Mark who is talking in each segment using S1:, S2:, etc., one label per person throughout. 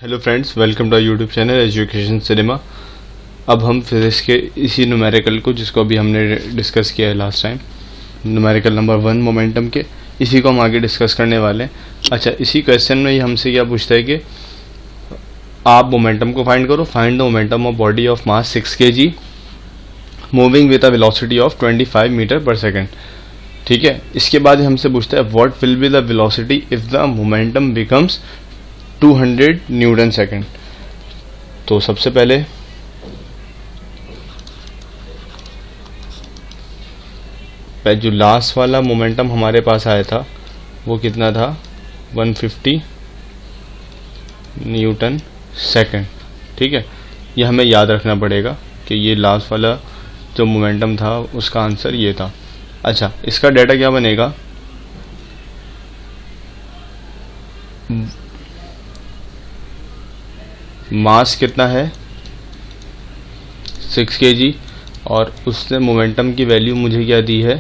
S1: Hello friends, welcome to YouTube channel education cinema. अब हम physics के इसी न्यूमेरिकल को, जिसको अभी हमने डिस्कस किया है last time, numerical number 1 momentum के, इसी को हम आगे डिस्कस करने वाले हैं। अच्छा, इसी क्वेश्चन में ये हमसे क्या पूछता है कि आप मोमेंटम को फाइंड करो। Find the momentum of body of mass 6 kg moving with a velocity of 25 metre per second. ठीक है, इसके बाद हमसे पूछता है what will be the velocity if the momentum becomes 200 newton second. तो सबसे पहले जो लास्ट वाला मोमेंटम हमारे पास आया था वो कितना था, 150 न्यूटन सेकेंड। ठीक है, ये हमें याद रखना पड़ेगा कि ये लास्ट वाला जो मोमेंटम था उसका आंसर ये था। अच्छा, इसका डेटा क्या बनेगा, मास कितना है 6 kg और उसने मोमेंटम की वैल्यू मुझे क्या दी है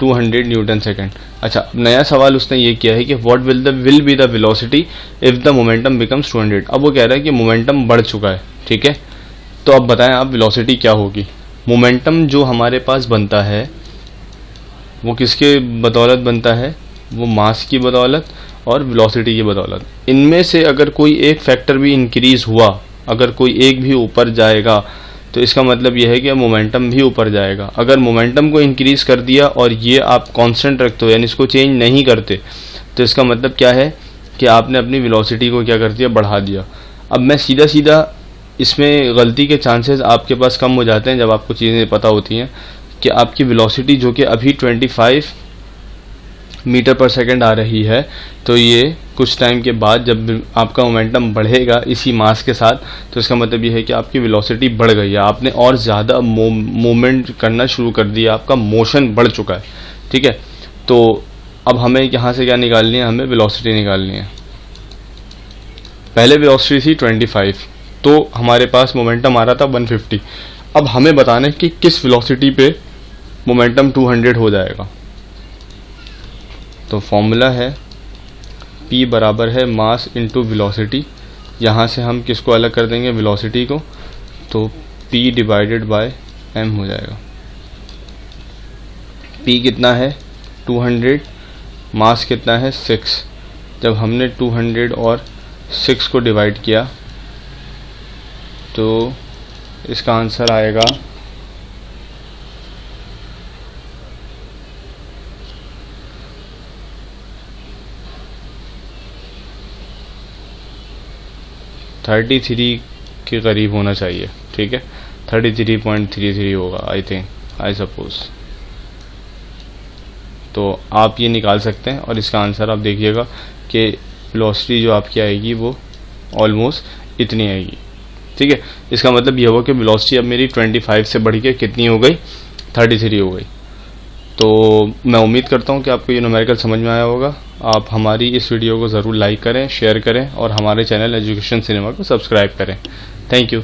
S1: 200 न्यूटन सेकेंड। अच्छा, नया सवाल उसने ये किया है कि what will be the velocity if the momentum becomes 200। अब वो कह रहा है कि मोमेंटम बढ़ चुका है। ठीक है, तो अब बताएं आप वेलोसिटी क्या होगी। मोमेंटम जो हमारे पास बनता है वो किसके बदौलत बनता है, वो मास की बदौलत और वेलोसिटी की बदौलत। इनमें से अगर कोई एक फैक्टर भी इंक्रीज हुआ, अगर कोई एक भी ऊपर जाएगा, तो इसका मतलब यह है कि मोमेंटम भी ऊपर जाएगा। अगर मोमेंटम को इंक्रीज कर दिया और ये आप कांस्टेंट रखते हो, यानी इसको चेंज नहीं करते, तो इसका मतलब क्या है कि आपने अपनी वेलोसिटी को क्या कर दिया, बढ़ा दिया। अब मैं सीधा सीधा इसमें गलती के चांसेस आपके पास कम हो जाते हैं जब आपको चीज़ें पता होती हैं कि आपकी वेलोसिटी जो कि अभी 25 मीटर पर सेकेंड आ रही है, तो ये कुछ टाइम के बाद जब आपका मोमेंटम बढ़ेगा इसी मास के साथ, तो इसका मतलब ये है कि आपकी वेलोसिटी बढ़ गई है, आपने और ज़्यादा मूवमेंट करना शुरू कर दिया, आपका मोशन बढ़ चुका है। ठीक है, तो अब हमें यहाँ से क्या निकालनी है, हमें वेलोसिटी निकालनी है। पहले वेलोसिटी थी 25, तो हमारे पास मोमेंटम आ रहा था 150। अब हमें बताना है कि किस वेलोसिटी पे मोमेंटम 200 हो जाएगा। तो फॉर्मूला है P बराबर है मास इंटू वेलोसिटी। यहाँ से हम किसको अलग कर देंगे, वेलोसिटी को, तो P डिवाइडेड बाय m हो जाएगा। P कितना है 200, मास कितना है 6। जब हमने 200 और 6 को डिवाइड किया तो इसका आंसर आएगा 33 के करीब होना चाहिए। ठीक है, 33.33 होगा आई सपोज। तो आप ये निकाल सकते हैं और इसका आंसर आप देखिएगा कि वेलोसिटी जो आपकी आएगी वो ऑलमोस्ट इतनी आएगी। ठीक है, इसका मतलब ये हुआ कि वेलोसिटी अब मेरी 25 से बढ़ के कितनी हो गई, 33 हो गई। तो मैं उम्मीद करता हूँ कि आपको ये न्यूमेरिकल समझ में आया होगा। आप हमारी इस वीडियो को ज़रूर लाइक करें, शेयर करें और हमारे चैनल एजुकेशन सिनेमा को सब्सक्राइब करें। Thank you.